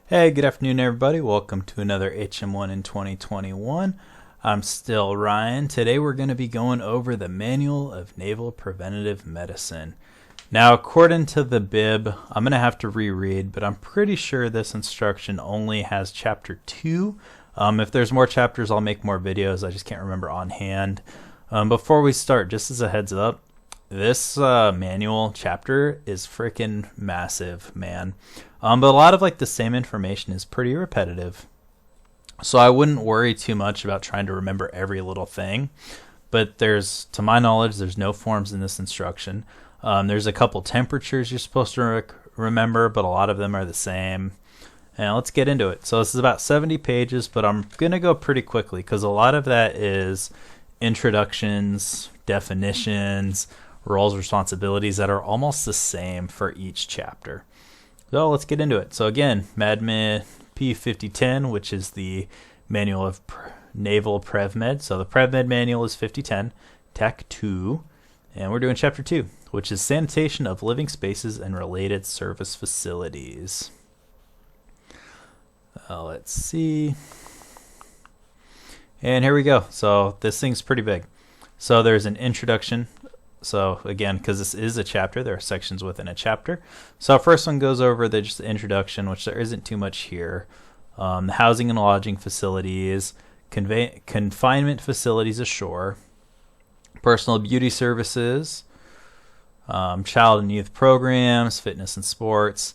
Hey, good afternoon, everybody. Welcome to another HM1 in 2021. I'm still Ryan. Today we're going to be going over the Manual of Naval Preventative Medicine. Now, according to the bib, I'm going to have to reread, but I'm pretty sure this instruction only has Chapter 2. If there's more chapters, I'll make more videos. I just can't remember on hand. Before we start, just as a heads up, this manual chapter is freaking massive, man. But a lot of the same information is pretty repetitive. So I wouldn't worry too much about trying to remember every little thing. But to my knowledge, there's no forms in this instruction. There's a couple temperatures you're supposed to remember, but a lot of them are the same. And let's get into it. So this is about 70 pages, but I'm going to go pretty quickly because a lot of that is introductions, definitions, roles, responsibilities that are almost the same for each chapter. So let's get into it. So again, Madman P5010, which is the Manual of Naval PrevMed. So the PrevMed manual is 5010, Tech 2, and we're doing Chapter 2, which is Sanitation of Living Spaces and Related Service Facilities. Let's see. And here we go. So this thing's pretty big. So there's an introduction. So again, because this is a chapter, there are sections within a chapter. So our first one goes over just the introduction, which there isn't too much here. The housing and lodging facilities, confinement facilities ashore, personal beauty services, child and youth programs, fitness and sports,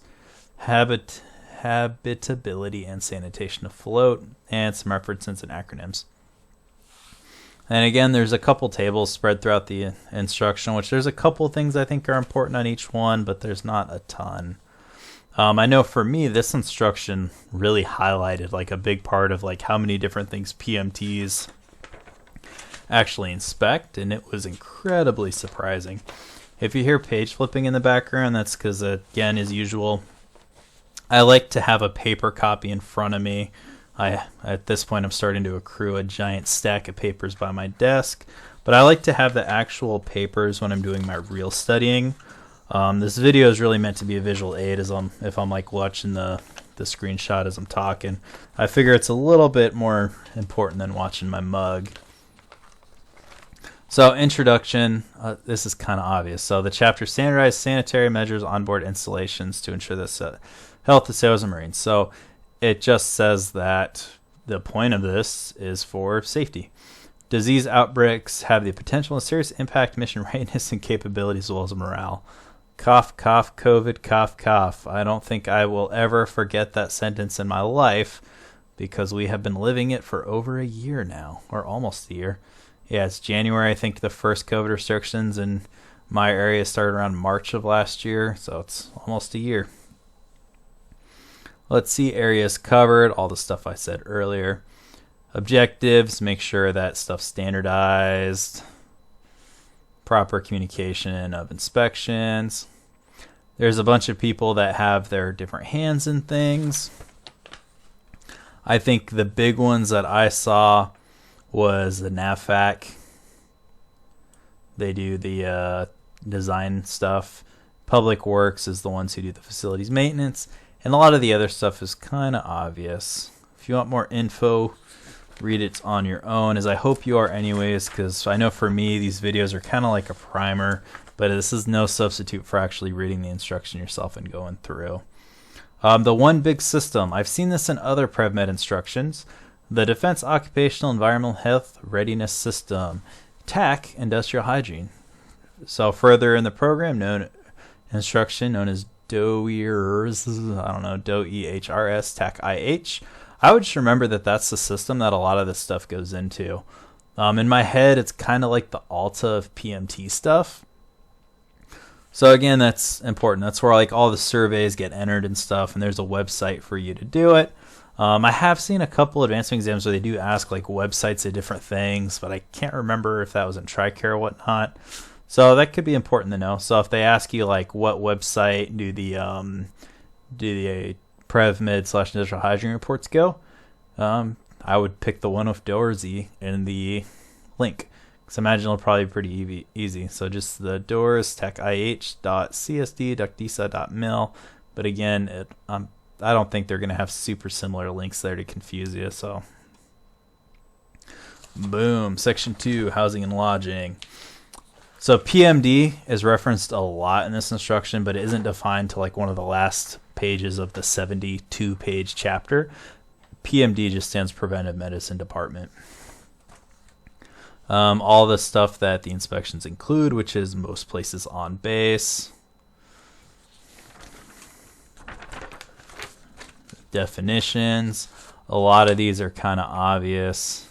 habitability and sanitation afloat, and some references and acronyms. And again, there's a couple tables spread throughout the instruction, which there's a couple things I think are important on each one, but there's not a ton. I know for me, this instruction really highlighted a big part of how many different things PMTs actually inspect, and it was incredibly surprising. If you hear page flipping in the background, that's because, again, as usual, I like to have a paper copy in front of me. At this point, I'm starting to accrue a giant stack of papers by my desk, but I like to have the actual papers when I'm doing my real studying. This video is really meant to be a visual aid if I'm watching the screenshot as I'm talking. I figure it's a little bit more important than watching my mug. So introduction, this is kind of obvious. So the chapter standardized sanitary measures on board installations to ensure the health of sailors and marines. So it just says that the point of this is for safety. Disease outbreaks have the potential to serious impact mission readiness and capabilities as well as morale. Cough, cough, COVID, cough, cough. I don't think I will ever forget that sentence in my life because we have been living it for over a year now, or almost a year. Yeah, it's January. I think the first COVID restrictions in my area started around March of last year, so it's almost a year. Let's see areas covered, all the stuff I said earlier. Objectives, make sure that stuff's standardized. Proper communication of inspections. There's a bunch of people that have their different hands in things. I think the big ones that I saw was the NAVFAC. They do the design stuff. Public Works is the ones who do the facilities maintenance. And a lot of the other stuff is kind of obvious. If you want more info, read it on your own, as I hope you are anyways, because I know for me these videos are kind of like a primer, but this is no substitute for actually reading the instruction yourself and going through. The one big system, I've seen this in other PrevMed instructions, the Defense Occupational Environmental Health Readiness System, TAC, Industrial Hygiene. So further in the program, instruction known as DOEHRS, DOEHRS, TAC IH. I would just remember that that's the system that a lot of this stuff goes into. In my head, it's kind of like the Alta of PMT stuff. So again, that's important. That's where all the surveys get entered and stuff, and there's a website for you to do it. I have seen a couple advanced exams where they do ask websites of different things, but I can't remember if that was in TRICARE or whatnot. So that could be important to know. So if they ask you what website do the PrevMed / Industrial Hygiene reports go, I would pick the one with Dorsey in the link. So imagine it'll probably be pretty easy. So just the doors techih.csd.disa.mil. But again, I don't think they're going to have super similar links there to confuse you. So, boom. Section 2, housing and lodging. So PMD is referenced a lot in this instruction, but it isn't defined to like one of the last pages of the 72-page chapter. PMD just stands Preventive Medicine Department. All the stuff that the inspections include, which is most places on base. Definitions. A lot of these are kind of obvious,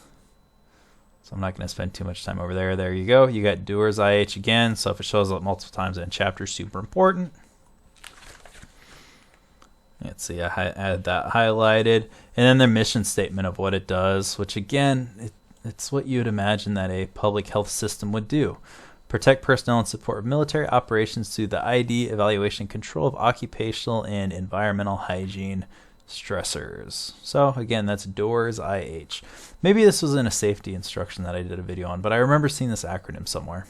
so I'm not going to spend too much time over there. There you go. You got doers IH again, so if it shows up multiple times in a chapter, super important. Let's see, I had that highlighted. And then their mission statement of what it does, which again, it's what you would imagine that a public health system would do. Protect personnel and support military operations through the ID, evaluation, control of occupational and environmental hygiene stressors. So again, that's doors IH. Maybe this was in a safety instruction that I did a video on, but I remember seeing this acronym somewhere.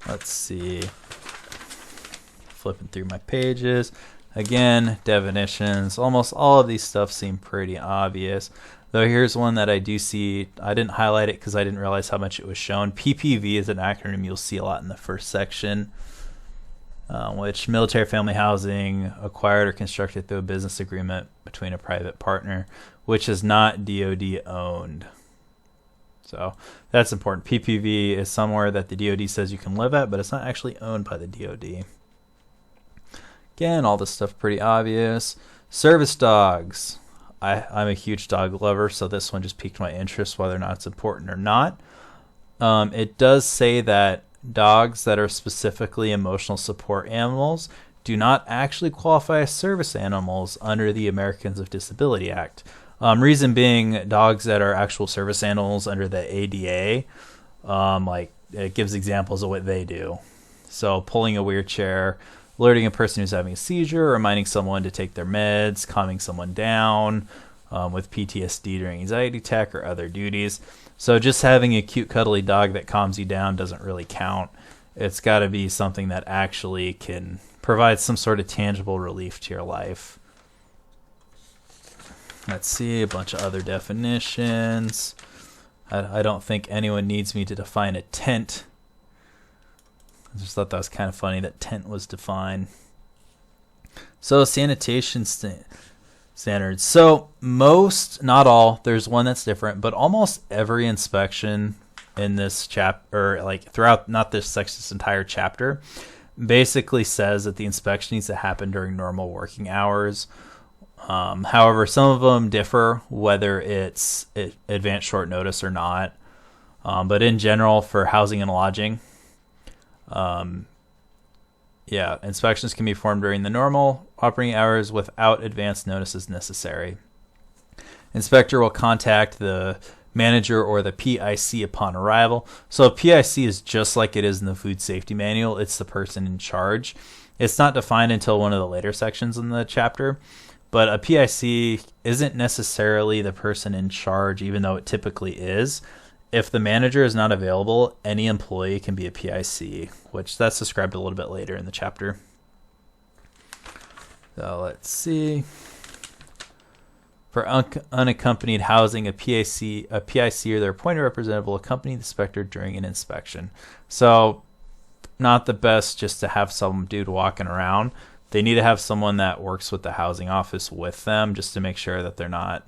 Let's see. Flipping through my pages. Again, definitions. Almost all of these stuff seem pretty obvious. Though here's one that I do see. I didn't highlight it because I didn't realize how much it was shown. PPV is an acronym you'll see a lot in the first section. Which military family housing acquired or constructed through a business agreement between a private partner, which is not DoD owned. So that's important. PPV is somewhere that the DoD says you can live at, but it's not actually owned by the DoD. Again, all this stuff pretty obvious. Service dogs. I'm a huge dog lover, so this one just piqued my interest, whether or not it's important or not. It does say that dogs that are specifically emotional support animals do not actually qualify as service animals under the Americans with Disability Act. Reason being, dogs that are actual service animals under the ADA, like it gives examples of what they do. So pulling a wheelchair, alerting a person who's having a seizure, reminding someone to take their meds, calming someone down with PTSD during anxiety attack or other duties. So just having a cute, cuddly dog that calms you down doesn't really count. It's got to be something that actually can provide some sort of tangible relief to your life. Let's see, a bunch of other definitions. I don't think anyone needs me to define a tent. I just thought that was kind of funny that tent was defined. So sanitation standards. So most, not all, there's one that's different, but almost every inspection in this chapter, like throughout, not this section, this entire chapter, basically says that the inspection needs to happen during normal working hours. However, some of them differ whether it's advanced short notice or not. But in general, for housing and lodging, inspections can be performed during the normal operating hours without advance notices necessary. Inspector will contact the manager or the PIC upon arrival. So a PIC is just like it is in the food safety manual. It's the person in charge. It's not defined until one of the later sections in the chapter, but a PIC isn't necessarily the person in charge, even though it typically is. If the manager is not available, any employee can be a PIC, which that's described a little bit later in the chapter. So let's see. For unaccompanied housing, a PIC or their appointed representative will accompany the inspector during an inspection. So not the best just to have some dude walking around. They need to have someone that works with the housing office with them just to make sure that they're not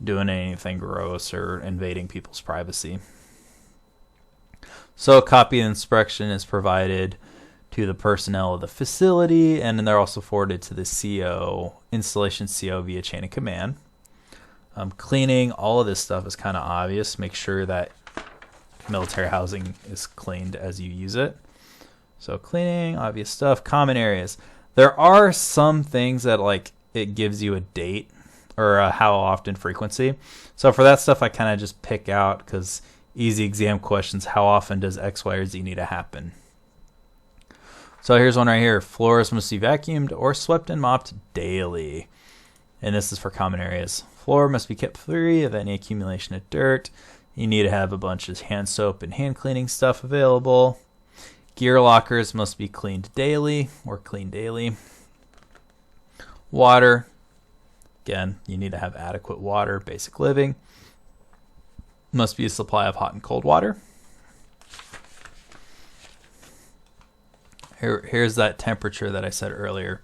doing anything gross or invading people's privacy. So a copy of the inspection is provided to the personnel of the facility, and then they're also forwarded to the CO, installation CO, via chain of command. Cleaning, all of this stuff is kind of obvious. Make sure that military housing is cleaned as you use it. So cleaning, obvious stuff. Common areas. There are some things that like it gives you a date or how often, frequency. So for that stuff, I kind of just pick out because easy exam questions, how often does X, Y, or Z need to happen? So here's one right here. Floors must be vacuumed or swept and mopped daily. And this is for common areas. Floor must be kept free of any accumulation of dirt. You need to have a bunch of hand soap and hand cleaning stuff available. Gear lockers must be cleaned daily or cleaned daily. Water, again, you need to have adequate water, basic living. Must be a supply of hot and cold water. Here's that temperature that I said earlier.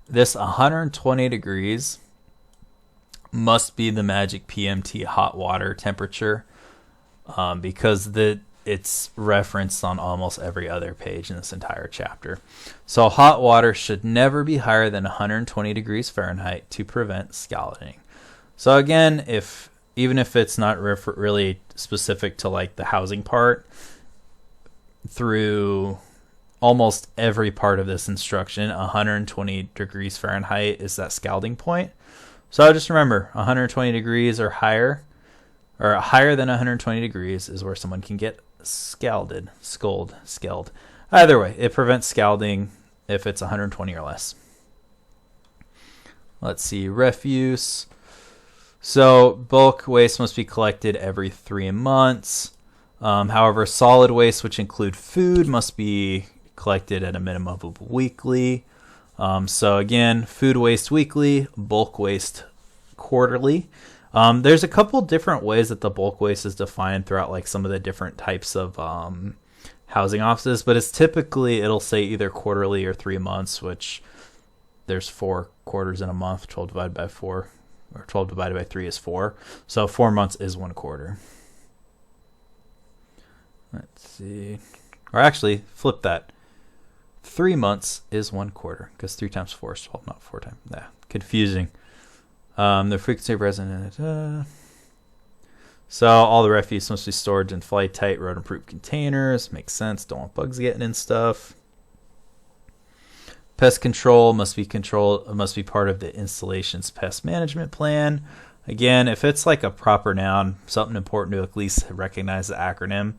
This 120 degrees must be the magic PMT hot water temperature, because it's referenced on almost every other page in this entire chapter. So hot water should never be higher than 120 degrees Fahrenheit to prevent scalding. So again, even if it's not really specific to like the housing part, through almost every part of this instruction, 120 degrees Fahrenheit is that scalding point. So just remember, 120 degrees or higher than 120 degrees is where someone can get scalded. Either way, it prevents scalding if it's 120 or less. Let's see, refuse. So bulk waste must be collected every 3 months. However, solid waste, which include food, must be collected at a minimum of weekly. So again, food waste weekly, bulk waste quarterly. There's a couple different ways that the bulk waste is defined throughout like some of the different types of housing offices, but it's typically, it'll say either quarterly or 3 months, which there's 4 quarters in a month. 12 divided by 4, or 12 divided by 3 is 4. So 4 months is 1 quarter. Let's see. Or actually, flip that. 3 months is 1 quarter, because 3 times 4 is 12, not 4 times. Yeah, confusing. The frequency of resident. So all the refuse must be stored in fly-tight, rodent-proof containers. Makes sense. Don't want bugs getting in stuff. Pest control must be part of the installation's pest management plan. Again, if it's like a proper noun, something important to at least recognize the acronym.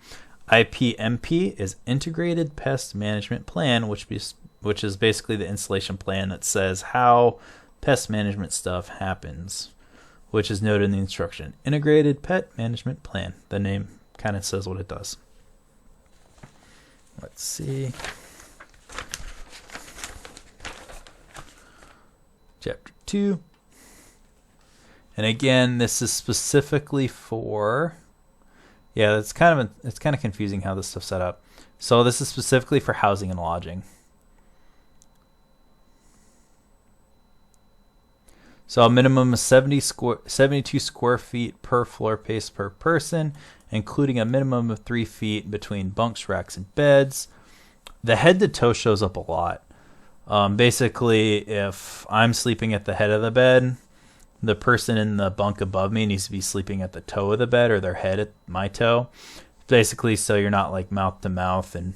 IPMP is Integrated Pest Management Plan, which is basically the installation plan that says how pest management stuff happens, which is noted in the instruction. Integrated Pet Management Plan. The name kind of says what it does. Let's see. Chapter 2. And again, this is specifically for... Yeah, it's kind of confusing how this stuff's set up. So this is specifically for housing and lodging. So a minimum of 72 square feet per floor space per person, including a minimum of 3 feet between bunks, racks, and beds. The head to toe shows up a lot. Basically, if I'm sleeping at the head of the bed, the person in the bunk above me needs to be sleeping at the toe of the bed, or their head at my toe. Basically, so you're not like mouth to mouth and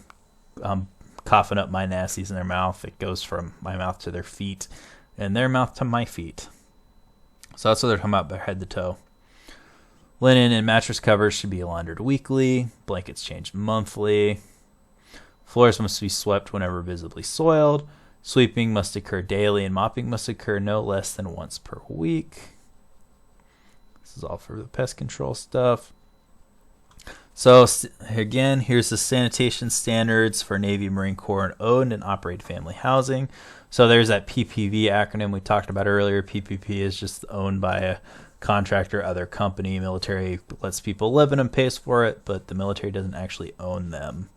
coughing up my nasties in their mouth. It goes from my mouth to their feet and their mouth to my feet. So that's what they're talking about, their head to toe. Linen and mattress covers should be laundered weekly. Blankets changed monthly. Floors must be swept whenever visibly soiled. Sweeping must occur daily, and mopping must occur no less than once per week. This is all for the pest control stuff. So again, here's the sanitation standards for Navy, Marine Corps owned and operated family housing. So there's that PPV acronym we talked about earlier. PPP is just owned by a contractor, other company. Military lets people live in them, pays for it, but the military doesn't actually own them.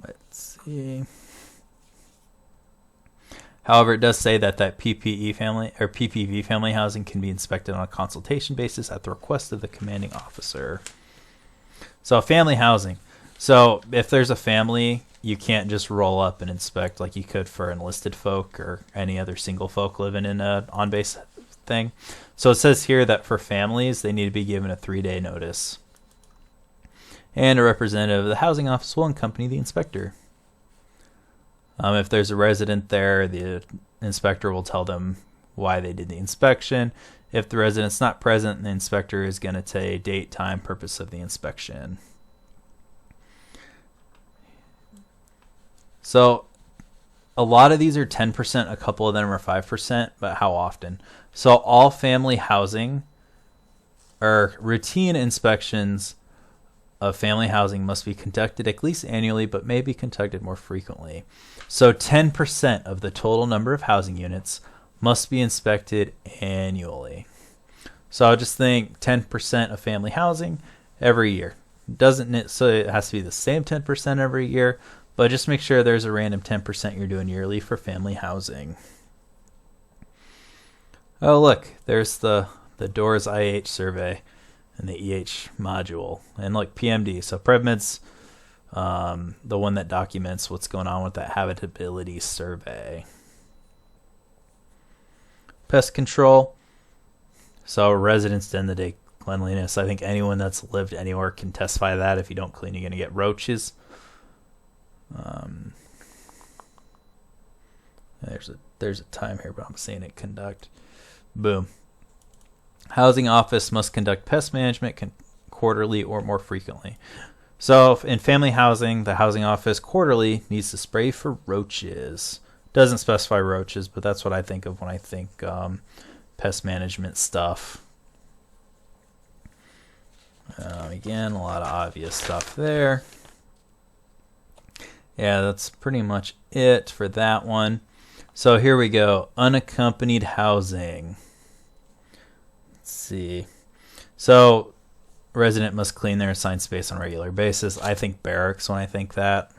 Let's see. However, it does say that PPV family housing can be inspected on a consultation basis at the request of the commanding officer. So family housing. So if there's a family, you can't just roll up and inspect like you could for enlisted folk or any other single folk living in a on-base thing. So it says here that for families, they need to be given a 3-day notice. And a representative of the housing office will accompany the inspector. If there's a resident there, the inspector will tell them why they did the inspection. If the resident's not present, the inspector is going to say date, time, purpose of the inspection. So a lot of these are 10%, a couple of them are 5%, but how often? So all family housing or routine inspections of family housing must be conducted at least annually, but may be conducted more frequently. So 10% of the total number of housing units must be inspected annually. So just think 10% of family housing every year. So it has to be the same 10% every year, but just make sure there's a random 10% you're doing yearly for family housing. Oh, look, there's the DOORS IH survey and the EH module. And look, PMD, so PrevMed's the one that documents what's going on with that habitability survey. Pest Control, so residents end the day cleanliness. I think anyone that's lived anywhere can testify to that. If you don't clean, you're going to get roaches. There's a time here, but I'm saying it conduct. Boom. Housing office must conduct pest management quarterly or more frequently. So in family housing, the housing office quarterly needs to spray for roaches. Doesn't specify roaches, but that's what I think of when I think pest management stuff. Again, a lot of obvious stuff there. Yeah, that's pretty much it for that one. So here we go. Unaccompanied housing. Let's see. So resident must clean their assigned space on a regular basis. I think barracks when I think that.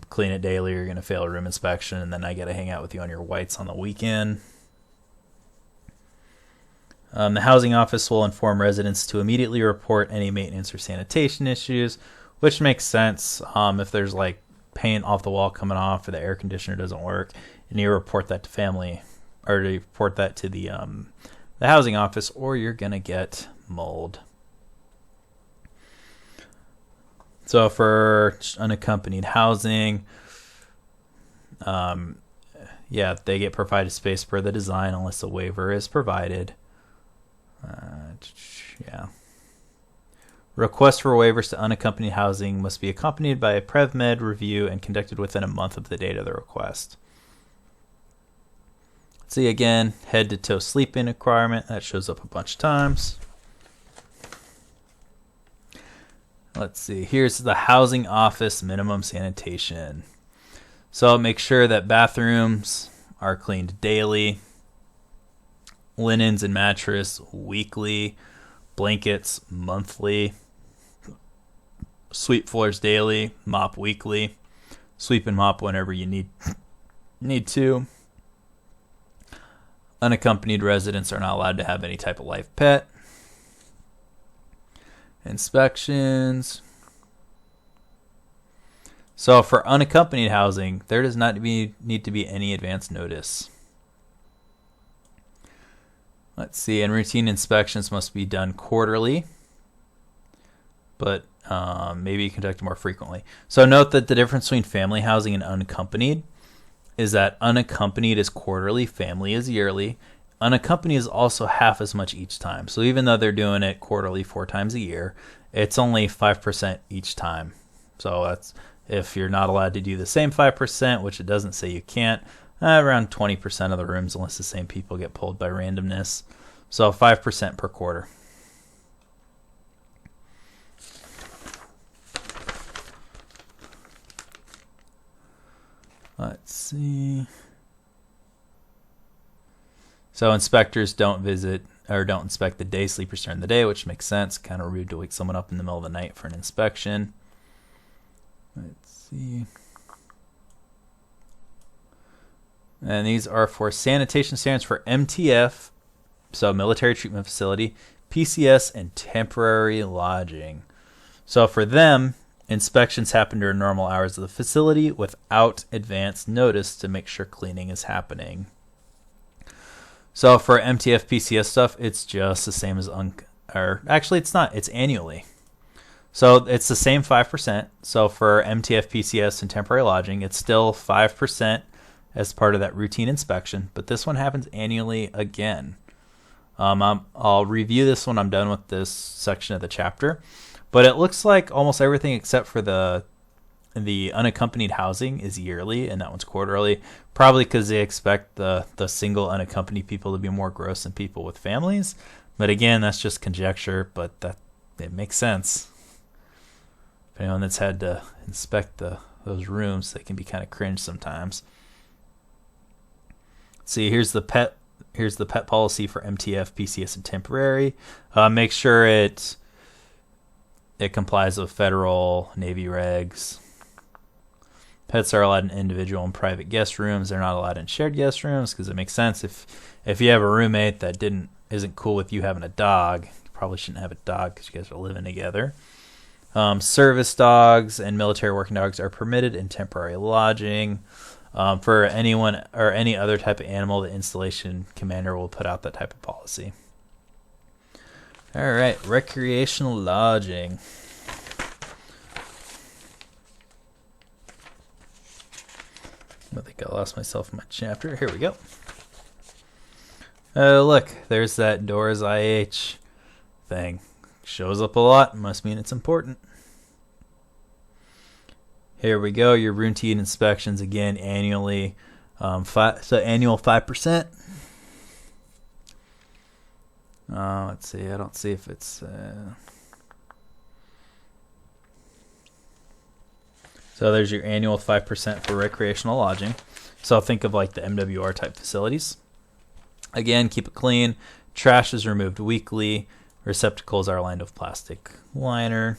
Clean it daily, you're going to fail a room inspection, and then I get to hang out with you on your whites on the weekend. The housing office will inform residents to immediately report any maintenance or sanitation issues, which makes sense. If there's like paint off the wall coming off or the air conditioner doesn't work, and you report that to family, or to report that to the housing office, or you're going to get mold. So for unaccompanied housing, they get provided space per the design unless a waiver is provided. Requests for waivers to unaccompanied housing must be accompanied by a PrevMed review and conducted within a month of the date of the request. See again, head to toe sleep-in requirement. That shows up a bunch of times. Let's see. Here's the housing office minimum sanitation. So make sure that bathrooms are cleaned daily. Linens and mattress weekly. Blankets monthly. Sweep floors daily. Mop weekly. Sweep and mop whenever you need to. Unaccompanied residents are not allowed to have any type of live pet. Inspections. So for unaccompanied housing, there does not need to be any advance notice. Let's see, and routine inspections must be done quarterly, but maybe conducted more frequently. So note that the difference between family housing and unaccompanied is that unaccompanied is quarterly, family is yearly. Unaccompanied is also half as much each time. So even though they're doing it quarterly 4 times a year, it's only 5% each time. So that's if you're not allowed to do the same 5%, which it doesn't say you can't, around 20% of the rooms, unless the same people get pulled by randomness. So 5% per quarter. Let's see. So inspectors don't inspect the day sleepers during the day, which makes sense. Kind of rude to wake someone up in the middle of the night for an inspection. Let's see. And these are for sanitation standards for MTF, so military treatment facility, PCS, and temporary lodging. So for them, inspections happen during normal hours of the facility without advance notice to make sure cleaning is happening. So for MTF PCS stuff, it's just the same as actually it's not, it's annually. So it's the same 5%. So for MTF PCS and temporary lodging, it's still 5% as part of that routine inspection, but this one happens annually again. I'll review this when I'm done with this section of the chapter, but it looks like almost everything except for the unaccompanied housing is yearly, and that one's quarterly, probably because they expect the single unaccompanied people to be more gross than people with families. But again, that's just conjecture, but it makes sense. If anyone that's had to inspect those rooms, they can be kind of cringe sometimes. See, here's the pet policy for MTF, PCS, and temporary. Make sure it complies with federal Navy regs. Pets are allowed in individual and private guest rooms. They're not allowed in shared guest rooms because it makes sense if you have a roommate that isn't cool with you having a dog. You probably shouldn't have a dog because you guys are living together. Service dogs and military working dogs are permitted in temporary lodging. For anyone or any other type of animal, the installation commander will put out that type of policy. All right, recreational lodging. I think I lost myself in my chapter. Here we go. Oh, look, there's that Doors IH thing. Shows up a lot. Must mean it's important. Here we go. Your routine inspections again annually. So annual 5%. Let's see. I don't see if it's. So there's your annual 5% for recreational lodging. So think of like the MWR type facilities. Again, keep it clean. Trash is removed weekly. Receptacles are lined with plastic liner.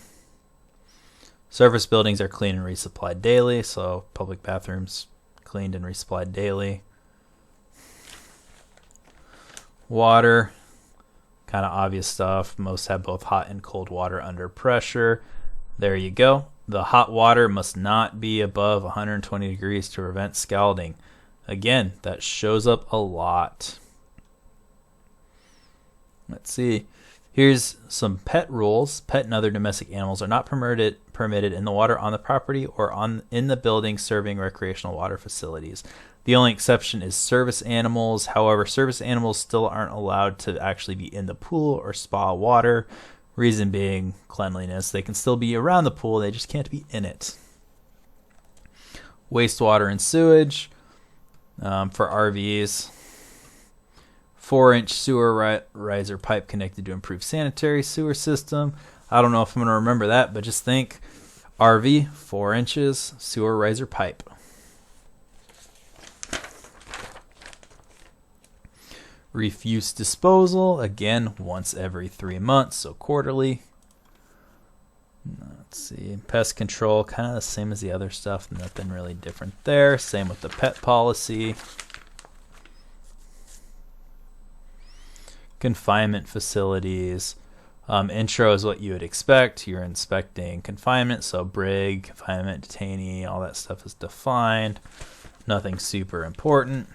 Service buildings are cleaned and resupplied daily. So public bathrooms cleaned and resupplied daily. Water, kind of obvious stuff. Most have both hot and cold water under pressure. There you go. The hot water must not be above 120 degrees to prevent scalding. Again, that shows up a lot. Let's see. Here's some pet rules. Pet and other domestic animals are not permitted in the water on the property or in the building serving recreational water facilities. The only exception is service animals. However, service animals still aren't allowed to actually be in the pool or spa water. Reason being cleanliness. They can still be around the pool, they just can't be in it. Wastewater and sewage for RVs. 4-inch sewer riser pipe connected to improved sanitary sewer system. I don't know if I'm going to remember that, but just think RV, 4 inches, sewer riser pipe. Refuse disposal, again, once every 3 months, so quarterly. Let's see. Pest control, kind of the same as the other stuff. Nothing really different there. Same with the pet policy. Confinement facilities. Intro is what you would expect. You're inspecting confinement, so brig, confinement, detainee, all that stuff is defined. Nothing super important.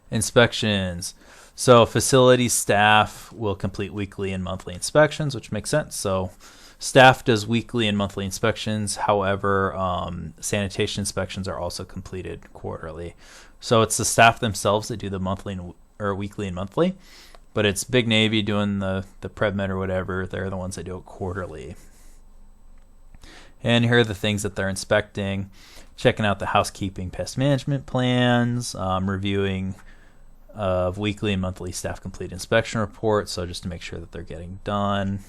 Inspections. So facility staff will complete weekly and monthly inspections, which makes sense. So staff does weekly and monthly inspections. However, sanitation inspections are also completed quarterly. So it's the staff themselves that do the monthly or weekly and monthly, but it's Big Navy doing the PrevMed or whatever. They're the ones that do it quarterly. And here are the things that they're inspecting. Checking out the housekeeping pest management plans, reviewing of weekly and monthly staff complete inspection reports, so just to make sure that they're getting done.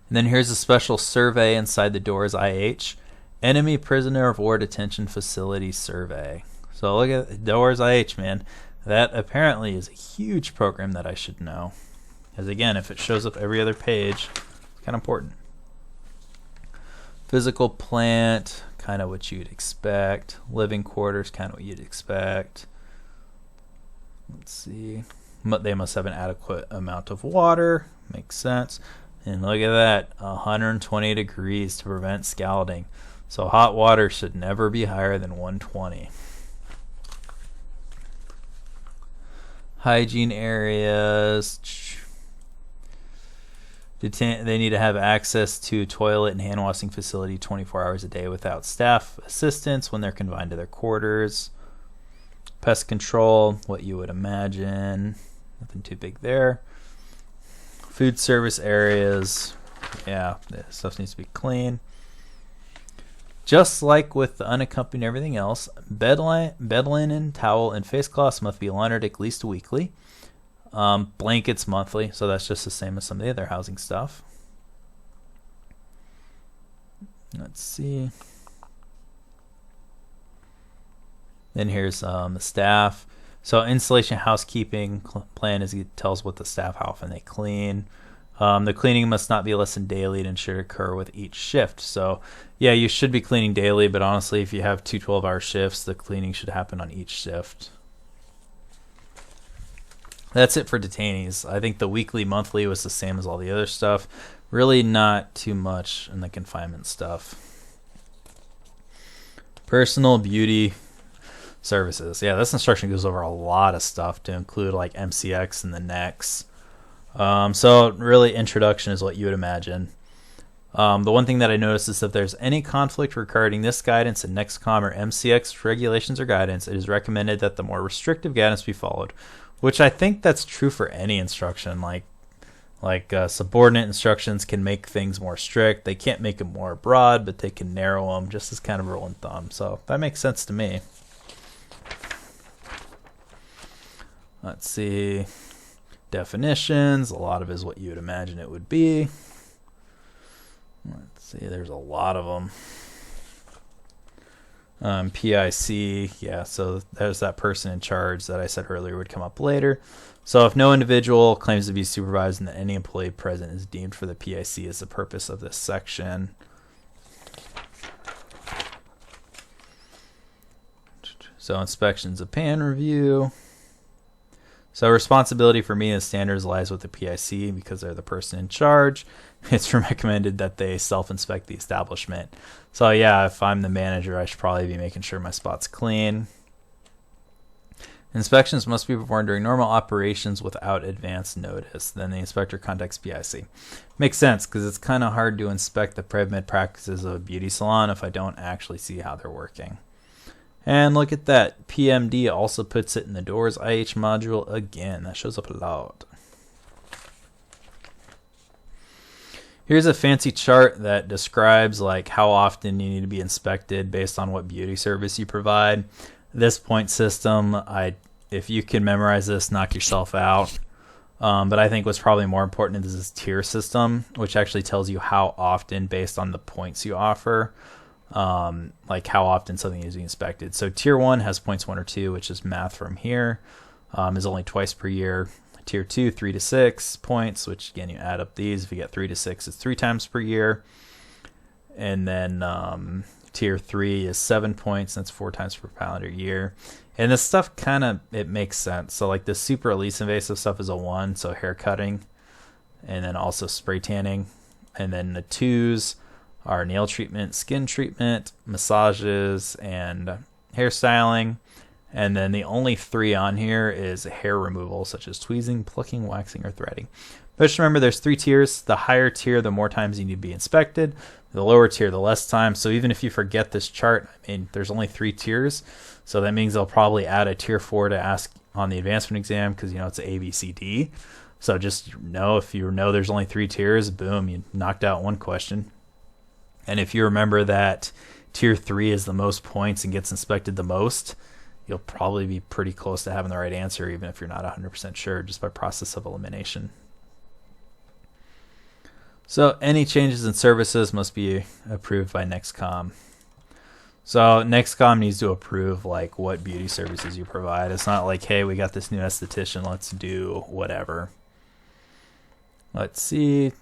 And then here's a special survey inside the Doors IH, Enemy Prisoner of War Detention Facility Survey. So look at Doors IH, man. That apparently is a huge program that I should know. Because again, if it shows up every other page, it's kind of important. Physical plant, kind of what you'd expect. Living quarters, kind of what you'd expect. Let's see. They must have an adequate amount of water. Makes sense. And look at that. 120 degrees to prevent scalding. So hot water should never be higher than 120. Hygiene areas. They need to have access to toilet and hand washing facility 24 hours a day without staff assistance when they're confined to their quarters. Pest control, what you would imagine. Nothing too big there. Food service areas. Yeah, this stuff needs to be clean. Just like with the unaccompanied and everything else, bed linen, towel, and face cloths must be laundered at least weekly. Blankets monthly, so that's just the same as some of the other housing stuff. Let's see. Then here's the staff. So installation housekeeping plan is it tells what the staff how often they clean. The cleaning must not be less than daily and should occur with each shift. So yeah, you should be cleaning daily, but honestly, if you have two 12-hour shifts, the cleaning should happen on each shift. That's it for detainees. I think the weekly, monthly was the same as all the other stuff. Really not too much in the confinement stuff. Personal beauty services. Yeah, this instruction goes over a lot of stuff to include like MCX and the next. So really introduction is what you would imagine. The one thing that I noticed is if there's any conflict regarding this guidance in NEXCOM or MCX regulations or guidance, it is recommended that the more restrictive guidance be followed, which I think that's true for any instruction. Like subordinate instructions can make things more strict. They can't make them more broad, but they can narrow them just as kind of rule and thumb. So that makes sense to me. Let's see. Definitions. A lot of it is what you would imagine it would be. Let's see. There's a lot of them. PIC. Yeah, so there's that person in charge that I said earlier would come up later. So if no individual claims to be supervised and that any employee present is deemed for the PIC is the purpose of this section. So inspections of PAN review. So responsibility for meeting the standards lies with the PIC because they're the person in charge. It's recommended that they self-inspect the establishment. So yeah, if I'm the manager, I should probably be making sure my spot's clean. Inspections must be performed during normal operations without advance notice. Then the inspector contacts PIC. Makes sense because it's kind of hard to inspect the preventative practices of a beauty salon if I don't actually see how they're working. And look at that. PMD also puts it in the doors IH module again. That shows up a lot. Here's a fancy chart that describes like how often you need to be inspected based on what beauty service you provide. This point system, if you can memorize this, knock yourself out. But I think what's probably more important is this tier system, which actually tells you how often based on the points you offer. Like how often something is being inspected. So tier 1 has points 1 or 2, which is math from here, is only twice per year. Tier 2, 3 to 6 points, which again, you add up these. If you get 3 to 6, it's 3 times per year. And then tier 3 is 7 points, and that's 4 times per calendar year. And this stuff kind of, it makes sense. So like the super least invasive stuff is a 1, so hair cutting, and then also spray tanning. And then the 2s are nail treatment, skin treatment, massages, and hairstyling. And then the only 3 on here is hair removal, such as tweezing, plucking, waxing, or threading. But just remember, there's 3 tiers. The higher tier, the more times you need to be inspected. The lower tier, the less time. So even if you forget this chart, I mean, there's only 3 tiers. So that means they'll probably add a tier 4 to ask on the advancement exam because, you know, it's A, B, C, D. So just know if you know there's only 3 tiers, boom, you knocked out 1 question. And if you remember that tier 3 is the most points and gets inspected the most, you'll probably be pretty close to having the right answer, even if you're not 100% sure, just by process of elimination. So any changes in services must be approved by NEXCOM. So NEXCOM needs to approve like what beauty services you provide. It's not like, hey, we got this new esthetician, let's do whatever. Let's see.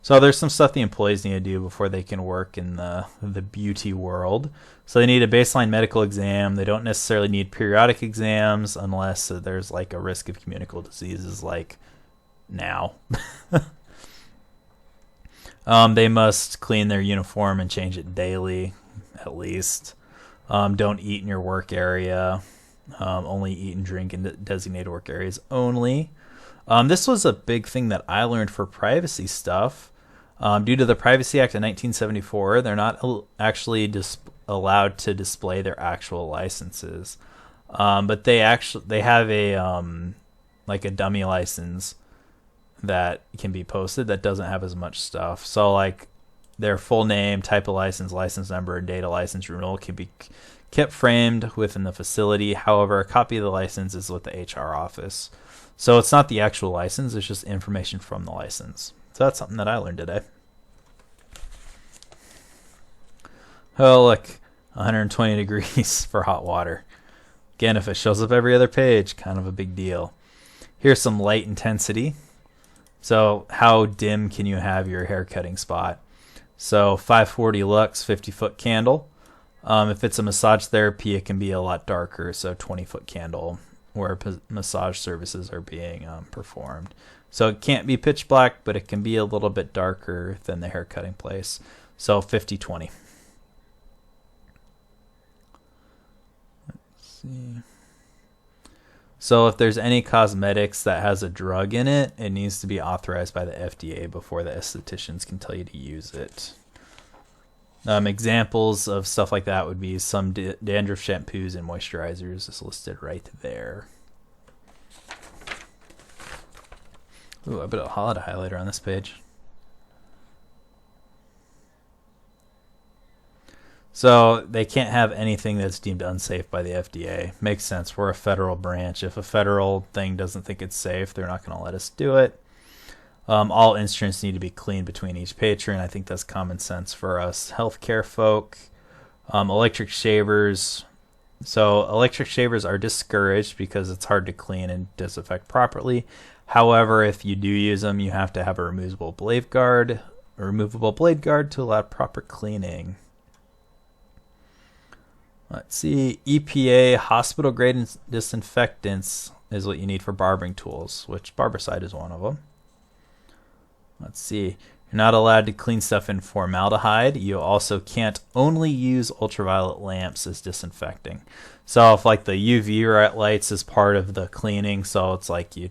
So there's some stuff the employees need to do before they can work in the beauty world. So they need a baseline medical exam. They don't necessarily need periodic exams unless there's like a risk of communicable diseases like now. They must clean their uniform and change it daily, at least. Don't eat in your work area. Only eat and drink in designated work areas only. This was a big thing that I learned for privacy stuff. Due to the Privacy Act of 1974, they're not actually allowed to display their actual licenses. But they have a like a dummy license that can be posted that doesn't have as much stuff. So like their full name, type of license, license number, and data license renewal can be kept framed within the facility. However, a copy of the license is with the HR office. So it's not the actual license, it's just information from the license. So that's something that I learned today. Oh, look. 120 degrees for hot water. Again, if it shows up every other page, kind of a big deal. Here's some light intensity. So how dim can you have your hair cutting spot? So 540 lux, 50-foot candle. If it's a massage therapy, it can be a lot darker, so 20-foot candle where massage services are being performed. So it can't be pitch black, but it can be a little bit darker than the hair cutting place. So 50-20. Let's see. So if there's any cosmetics that has a drug in it, it needs to be authorized by the FDA before the estheticians can tell you to use it. Examples of stuff like that would be some dandruff shampoos and moisturizers is listed right there. Ooh, I bet a highlighter on this page. So they can't have anything that's deemed unsafe by the FDA. Makes sense. We're a federal branch. If a federal thing doesn't think it's safe, they're not going to let us do it. All instruments need to be cleaned between each patron. I think that's common sense for us healthcare folk. Electric shavers. So electric shavers are discouraged because it's hard to clean and disinfect properly. However, if you do use them, you have to have a removable blade guard to allow proper cleaning. Let's see, EPA hospital grade disinfectants is what you need for barbering tools, which Barbicide is one of them. Let's see, you're not allowed to clean stuff in formaldehyde. You also can't only use ultraviolet lamps as disinfecting. So if like the UV lights is part of the cleaning, so it's like you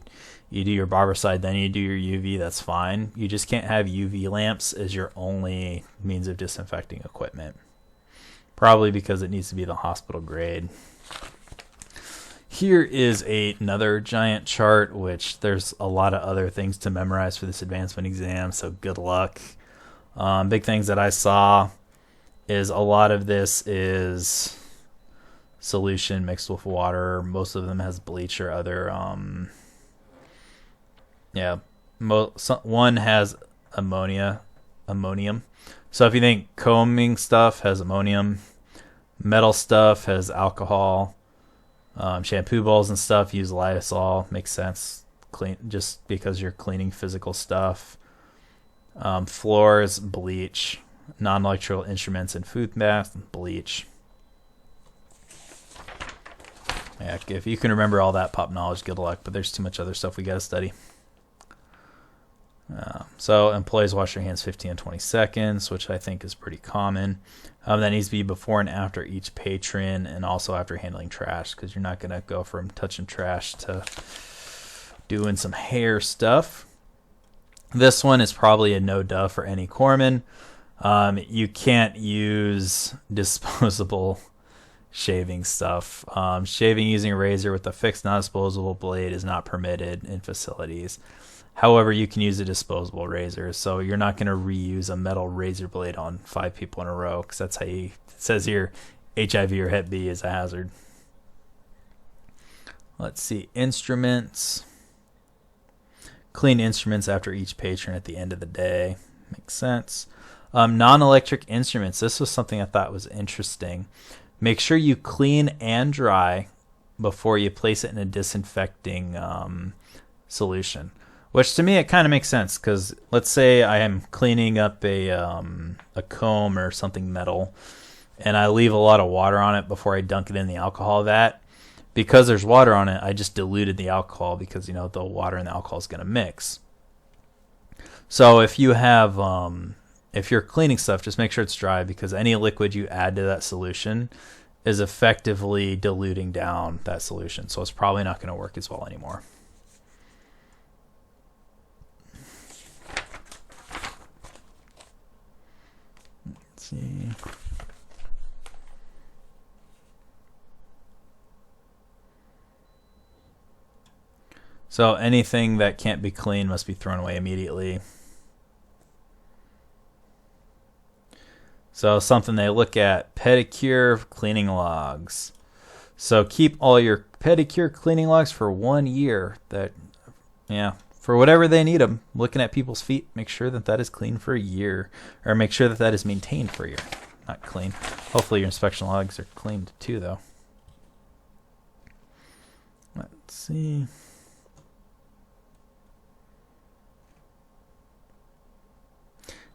do your Barbicide, then you do your UV, that's fine. You just can't have UV lamps as your only means of disinfecting equipment. Probably because it needs to be the hospital grade. Here is another giant chart, which there's a lot of other things to memorize for this advancement exam, so good luck. Big things that I saw is a lot of this is solution mixed with water. Most of them has bleach or other, one has ammonium. So if you think combing stuff has ammonium, metal stuff has alcohol, shampoo bowls and stuff use Lysol. Makes sense. Clean just because you're cleaning physical stuff. Floors, bleach. Non-electrical instruments and food masks, bleach. Yeah, if you can remember all that pop knowledge, good luck. But there's too much other stuff we got to study. So employees wash their hands 15 and 20 seconds, which I think is pretty common. That needs to be before and after each patron, and also after handling trash, because you're not going to go from touching trash to doing some hair stuff. This one is probably a no-duh for any corpsman. You can't use disposable shaving stuff. Shaving using a razor with a fixed non-disposable blade is not permitted in facilities. However, you can use a disposable razor, so you're not going to reuse a metal razor blade on 5 people in a row, because that's how it says here, HIV or Hep B is a hazard. Let's see, instruments. Clean instruments after each patron at the end of the day. Makes sense. Non-electric instruments. This was something I thought was interesting. Make sure you clean and dry before you place it in a disinfecting solution. Which to me, it kind of makes sense, because let's say I am cleaning up a comb or something metal, and I leave a lot of water on it before I dunk it in the alcohol vat. Because there's water on it, I just diluted the alcohol, because the water and the alcohol is going to mix. So if you have, if you're cleaning stuff, just make sure it's dry, because any liquid you add to that solution is effectively diluting down that solution. So it's probably not going to work as well anymore. See. So anything that can't be cleaned must be thrown away immediately. So something they look at, pedicure cleaning logs. So keep all your pedicure cleaning logs for 1 year. For whatever they need them. Looking at people's feet, make sure that is clean for a year, or make sure that is maintained for a year. not clean. Hopefully your inspection logs are cleaned too, though. Let's see.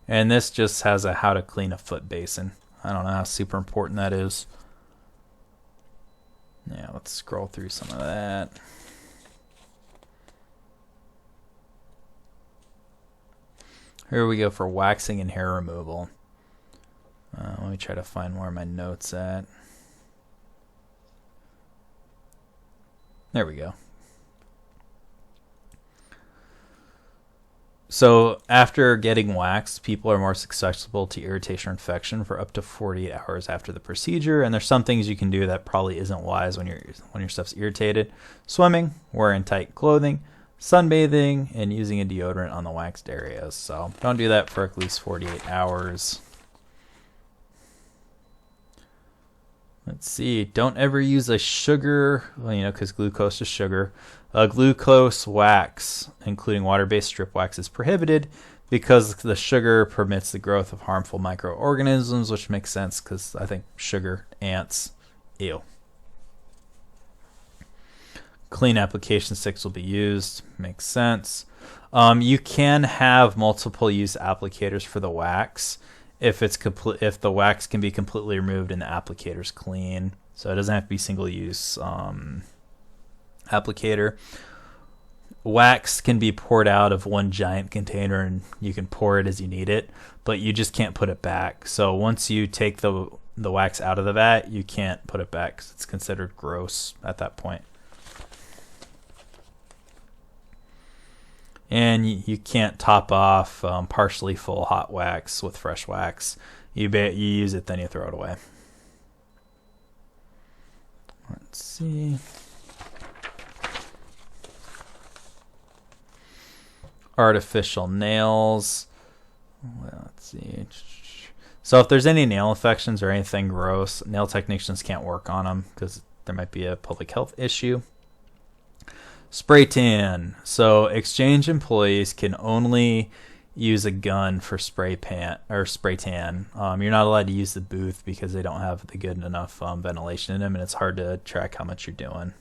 And this just has a how to clean a foot basin. I don't know how super important that is. Yeah, let's scroll through some of that. Here we go for waxing and hair removal. Let me try to find where my notes at. There we go. So after getting waxed, people are more susceptible to irritation or infection for up to 48 hours after the procedure. And there's some things you can do that probably isn't wise when your stuff's irritated. Swimming, wearing tight clothing, sunbathing, and using a deodorant on the waxed areas. So don't do that for at least 48 hours. Let's see. Don't ever use a sugar, because glucose is sugar. A glucose wax, including water-based strip wax, is prohibited because the sugar permits the growth of harmful microorganisms, which makes sense because I think sugar, ants, ew. Clean application sticks will be used. Makes sense. You can have multiple use applicators for the wax if the wax can be completely removed and the applicator's clean. So it doesn't have to be single use applicator. Wax can be poured out of one giant container and you can pour it as you need it, but you just can't put it back. So once you take the wax out of the vat, you can't put it back because it's considered gross at that point. And you can't top off partially full hot wax with fresh wax. You use it, then you throw it away. Let's see. Artificial nails. Well, let's see. So if there's any nail infections or anything gross, nail technicians can't work on them because there might be a public health issue. Spray tan. So exchange employees can only use a gun for spray tan. You're not allowed to use the booth because they don't have the good enough ventilation in them, and it's hard to track how much you're doing.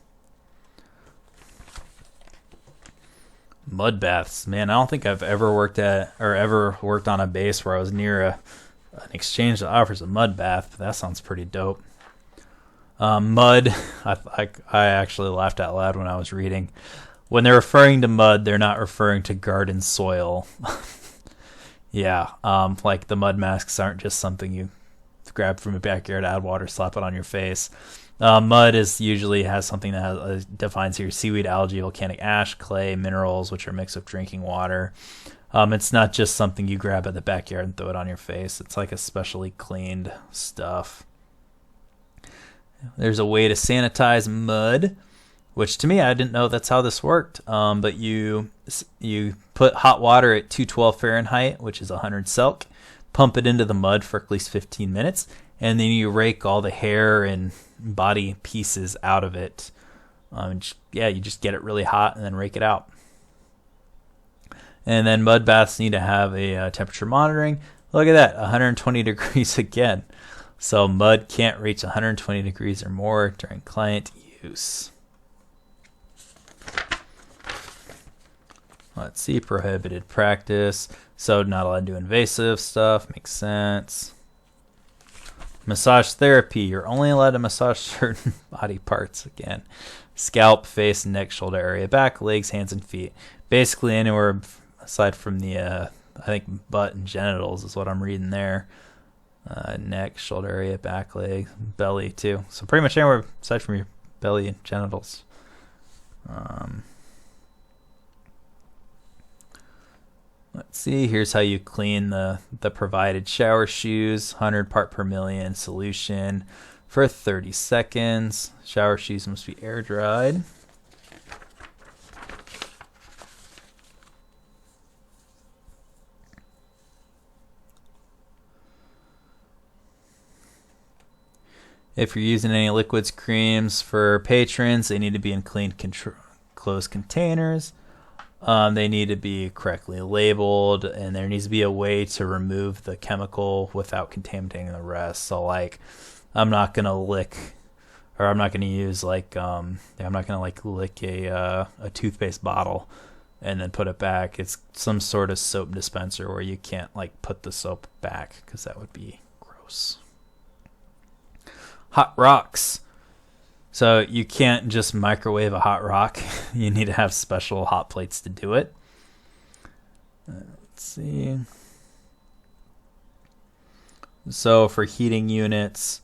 Mud baths. Man, I don't think I've ever worked on a base where I was near an exchange that offers a mud bath. But that sounds pretty dope. Mud, I actually laughed out loud when I was reading. When they're referring to mud, they're not referring to garden soil. Yeah, like the mud masks aren't just something you grab from a backyard, add water, slap it on your face. Mud usually has something that defines here: seaweed, algae, volcanic ash, clay, minerals, which are mixed with drinking water. It's not just something you grab at the backyard and throw it on your face. It's like a specially cleaned stuff. There's a way to sanitize mud, which to me, I didn't know that's how this worked. But you put hot water at 212 Fahrenheit, which is 100 Celsius, pump it into the mud for at least 15 minutes, and then you rake all the hair and body pieces out of it. You just get it really hot and then rake it out. And then mud baths need to have a temperature monitoring. Look at that, 120 degrees again. So mud can't reach 120 degrees or more during client use. Let's see, prohibited practice. So not allowed to do invasive stuff, makes sense. Massage therapy, you're only allowed to massage certain body parts again. Scalp, face, neck, shoulder area, back, legs, hands, and feet. Basically anywhere aside from the, I think butt and genitals is what I'm reading there. Neck, shoulder area, back, leg, belly too. So pretty much anywhere aside from your belly and genitals. Let's see, here's how you clean the provided shower shoes. 100 part per million solution for 30 seconds. Shower shoes must be air dried. If you're using any liquids, creams for patrons, they need to be in clean, closed containers. They need to be correctly labeled, and there needs to be a way to remove the chemical without contaminating the rest. So like, I'm not gonna lick, or I'm not gonna use like, I'm not gonna like lick a toothpaste bottle and then put it back. It's some sort of soap dispenser where you can't like put the soap back because that would be gross. Hot rocks. So you can't just microwave a hot rock. You need to have special hot plates to do it. Let's see. So for heating units,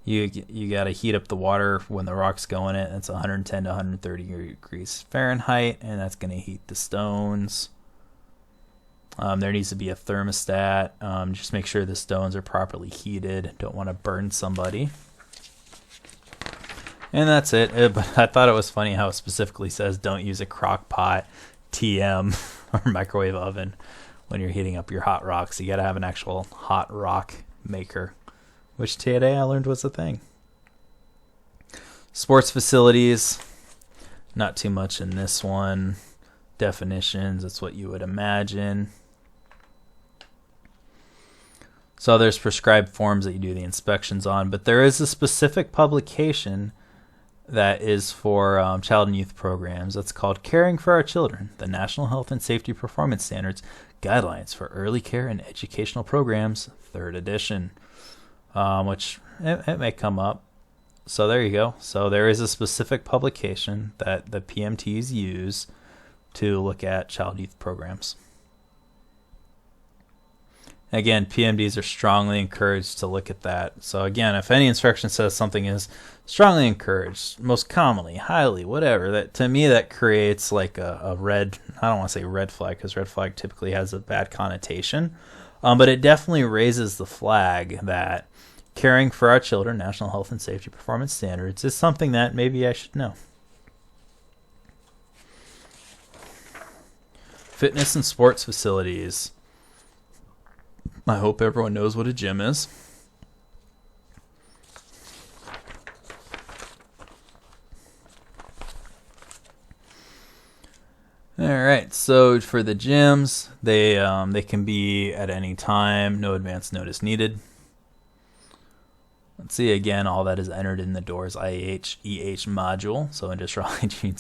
you got to heat up the water when the rocks go in it. It's 110 to 130 degrees Fahrenheit, and that's going to heat the stones. There needs to be a thermostat. Just make sure the stones are properly heated. Don't want to burn somebody. And that's it. But I thought it was funny how it specifically says don't use a crock pot, TM, or microwave oven when you're heating up your hot rocks. You got to have an actual hot rock maker, which today I learned was a thing. Sports facilities, not too much in this one. Definitions, that's what you would imagine. So there's prescribed forms that you do the inspections on, but there is a specific publication that is for child and youth programs. That's called Caring for Our Children, the National Health and Safety Performance Standards Guidelines for Early Care and Educational Programs, 3rd edition, which it may come up. So there you go. So there is a specific publication that the PMTs use to look at child youth programs. Again, PMDs are strongly encouraged to look at that. So again, if any inspection says something is strongly encouraged, most commonly, highly, whatever, that to me that creates like a red, I don't want to say red flag because red flag typically has a bad connotation, but it definitely raises the flag that caring for our children, National Health and Safety Performance Standards, is something that maybe I should know. Fitness and sports facilities. I hope everyone knows what a gym is. All right, so for the gyms, they can be at any time, no advance notice needed. Let's see, again, all that is entered in the DOORS IHEH module, so industrial hygiene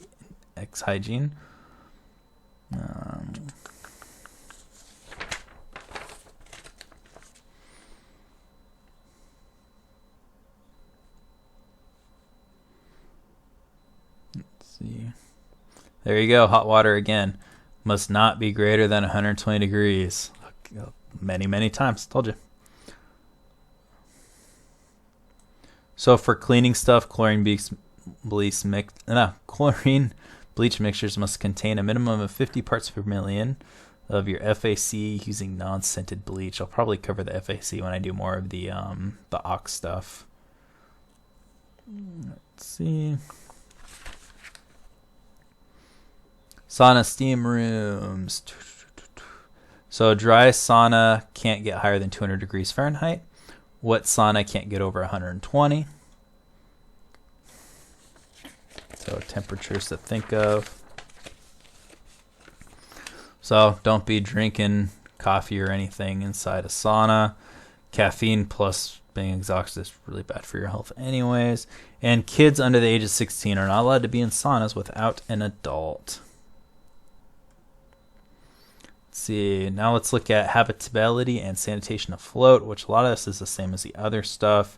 / X hygiene. See. There you go. Hot water again. Must not be greater than 120 degrees. Many, many times. Told you. So for cleaning stuff, chlorine bleach mixtures must contain a minimum of 50 parts per million of your FAC using non-scented bleach. I'll probably cover the FAC when I do more of the ox stuff. Let's see. Sauna steam rooms. So dry sauna can't get higher than 200 degrees Fahrenheit. Wet sauna can't get over 120. So temperatures to think of. So don't be drinking coffee or anything inside a sauna. Caffeine plus being exhausted is really bad for your health anyways. And kids under the age of 16 are not allowed to be in saunas without an adult. See, now let's look at habitability and sanitation afloat, which a lot of this is the same as the other stuff.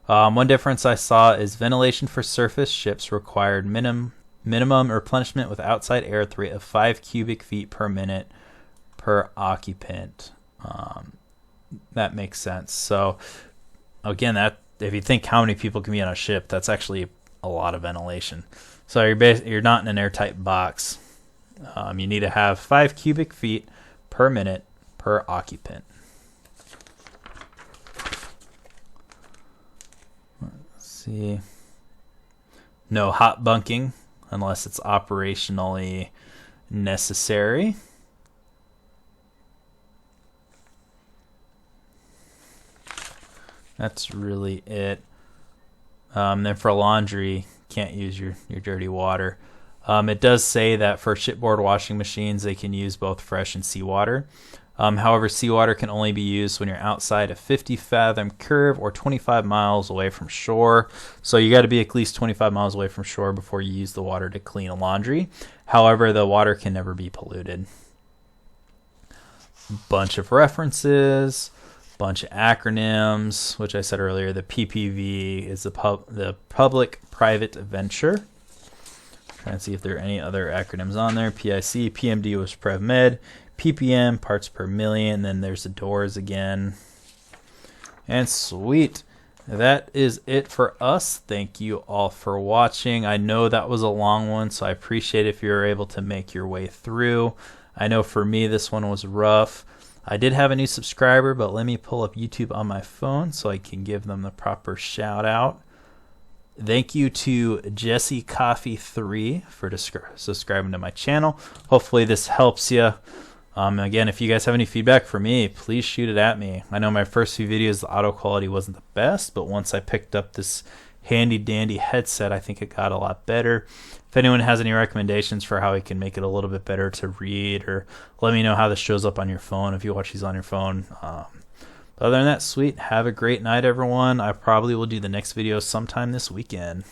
One difference I saw is ventilation for surface ships required minimum replenishment with outside air at the rate of 5 cubic feet per minute per occupant. That makes sense. So again, that if you think how many people can be on a ship, that's actually a lot of ventilation. So you're not in an airtight box. You need to have 5 cubic feet per minute per occupant. Let's see. No hot bunking unless it's operationally necessary. That's really it. Then for laundry, can't use your dirty water. It does say that for shipboard washing machines, they can use both fresh and seawater. However, seawater can only be used when you're outside a 50 fathom curve or 25 miles away from shore. So you got to be at least 25 miles away from shore before you use the water to clean a laundry. However, the water can never be polluted. Bunch of references, bunch of acronyms, which I said earlier. The PPV is the public-private venture. Trying to see if there are any other acronyms on there. PIC, PMD was PrevMed, ppm, parts per million, then there's the doors again. And sweet. That is it for us. Thank you all for watching. I know that was a long one, so I appreciate if you're able to make your way through. I know for me this one was rough. I did have a new subscriber, but let me pull up YouTube on my phone so I can give them the proper shout out. Thank you to Jesse Coffee 3 for subscribing to my channel. Hopefully this helps you. Again, if you guys have any feedback for me, please shoot it at me. I know my first few videos, the audio quality wasn't the best, but once I picked up this handy dandy headset, I think it got a lot better. If anyone has any recommendations for how I can make it a little bit better to read, or let me know how this shows up on your phone if you watch these on your phone. Other than that, sweet. Have a great night, everyone. I probably will do the next video sometime this weekend.